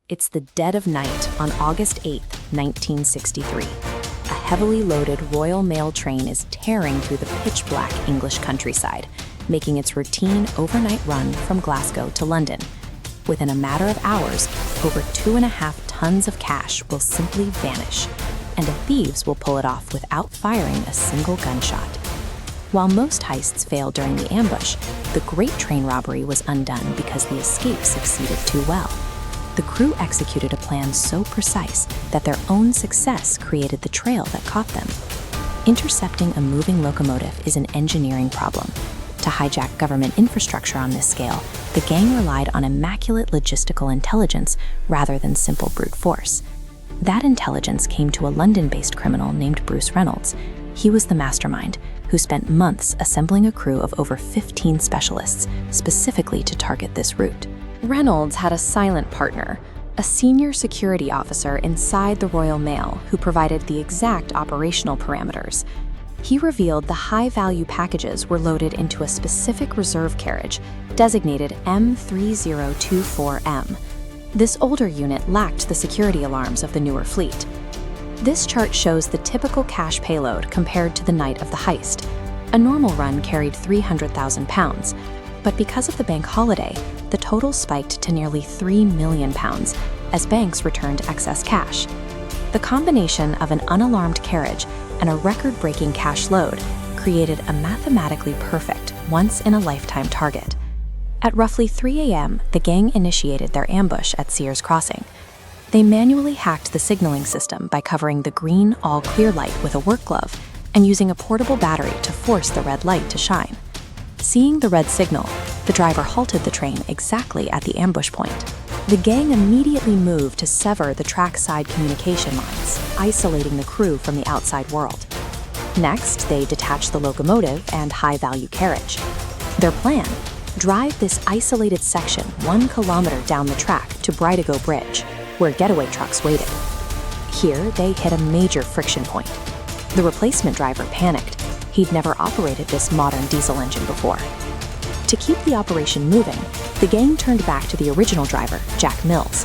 It's the dead of night on August 8, 1963. A heavily loaded Royal Mail train is tearing through the pitch-black English countryside, making its routine overnight run from Glasgow to London. Within a matter of hours, over 2.5 tons of cash will simply vanish, and the thieves will pull it off without firing a single gunshot. While most heists failed during the ambush, the Great Train Robbery was undone because the escape succeeded too well. The crew executed a plan so precise that their own success created the trail that caught them. Intercepting a moving locomotive is an engineering problem. To hijack government infrastructure on this scale, the gang relied on immaculate logistical intelligence rather than simple brute force. That intelligence came to a London-based criminal named Bruce Reynolds. He was the mastermind, who spent months assembling a crew of over 15 specialists, specifically to target this route. Reynolds had a silent partner, a senior security officer inside the Royal Mail who provided the exact operational parameters. He revealed the high-value packages were loaded into a specific reserve carriage, designated M3024M. This older unit lacked the security alarms of the newer fleet. This chart shows the typical cash payload compared to the night of the heist. A normal run carried 300,000 pounds, but because of the bank holiday, the total spiked to nearly 3 million pounds as banks returned excess cash. The combination of an unalarmed carriage and a record-breaking cash load created a mathematically perfect, once-in-a-lifetime target. At roughly 3 a.m., the gang initiated their ambush at Sears Crossing. They manually hacked the signaling system by covering the green all-clear light with a work glove and using a portable battery to force the red light to shine. Seeing the red signal, the driver halted the train exactly at the ambush point. The gang immediately moved to sever the trackside communication lines, isolating the crew from the outside world. Next, they detached the locomotive and high-value carriage. Their plan? Drive this isolated section 1 kilometer down the track to Bridego Bridge, where getaway trucks waited. Here, they hit a major friction point. The replacement driver panicked. He'd never operated this modern diesel engine before. To keep the operation moving, the gang turned back to the original driver, Jack Mills.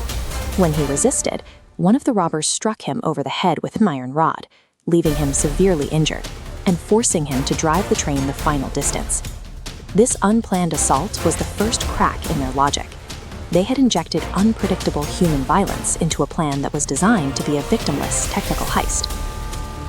When he resisted, one of the robbers struck him over the head with an iron rod, leaving him severely injured and forcing him to drive the train the final distance. This unplanned assault was the first crack in their logic. They had injected unpredictable human violence into a plan that was designed to be a victimless technical heist.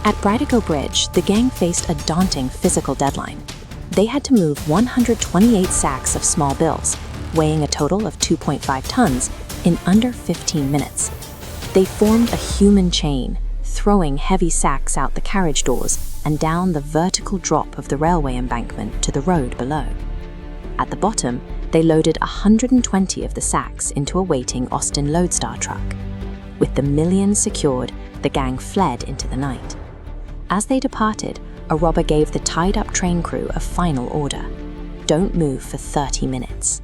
At Bridego Bridge, the gang faced a daunting physical deadline. They had to move 128 sacks of small bills, weighing a total of 2.5 tons, in under 15 minutes. They formed a human chain, throwing heavy sacks out the carriage doors and down the vertical drop of the railway embankment to the road below. At the bottom, they loaded 120 of the sacks into a waiting Austin Lodestar truck. With the millions secured, the gang fled into the night. As they departed, a robber gave the tied-up train crew a final order: don't move for 30 minutes.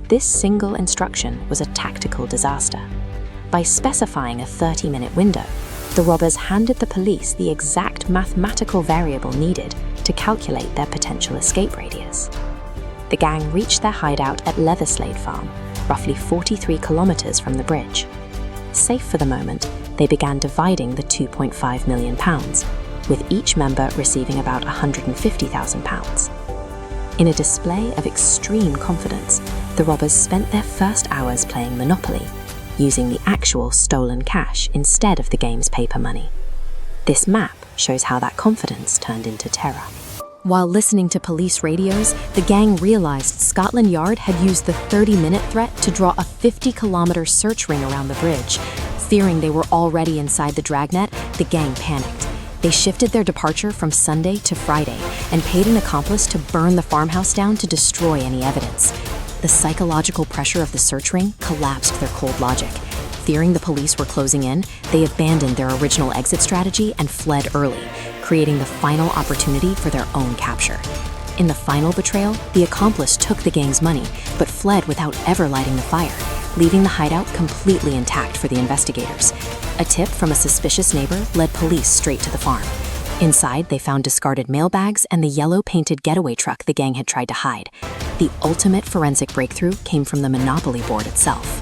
This single instruction was a tactical disaster. By specifying a 30-minute window, the robbers handed the police the exact mathematical variable needed to calculate their potential escape radius. The gang reached their hideout at Leatherslade Farm, roughly 43 kilometers from the bridge. Safe for the moment, they began dividing the 2.5 million pounds, with each member receiving about 150,000 pounds. In a display of extreme confidence, the robbers spent their first hours playing Monopoly, using the actual stolen cash instead of the game's paper money. This map shows how that confidence turned into terror. While listening to police radios, the gang realized Scotland Yard had used the 30-minute threat to draw a 50-kilometer search ring around the bridge. Fearing they were already inside the dragnet, the gang panicked. They shifted their departure from Sunday to Friday and paid an accomplice to burn the farmhouse down to destroy any evidence. The psychological pressure of the search ring collapsed their cold logic. Fearing the police were closing in, they abandoned their original exit strategy and fled early, creating the final opportunity for their own capture. In the final betrayal, the accomplice took the gang's money, but fled without ever lighting the fire, leaving the hideout completely intact for the investigators. A tip from a suspicious neighbor led police straight to the farm. Inside, they found discarded mailbags and the yellow-painted getaway truck the gang had tried to hide. The ultimate forensic breakthrough came from the Monopoly board itself.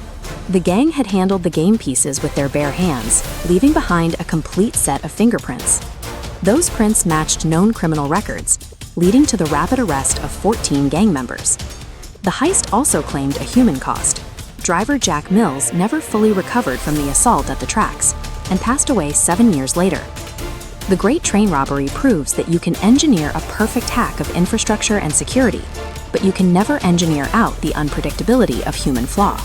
The gang had handled the game pieces with their bare hands, leaving behind a complete set of fingerprints. Those prints matched known criminal records, leading to the rapid arrest of 14 gang members. The heist also claimed a human cost. Driver Jack Mills never fully recovered from the assault at the tracks and passed away 7 years later. The Great Train Robbery proves that you can engineer a perfect hack of infrastructure and security, but you can never engineer out the unpredictability of human flaw.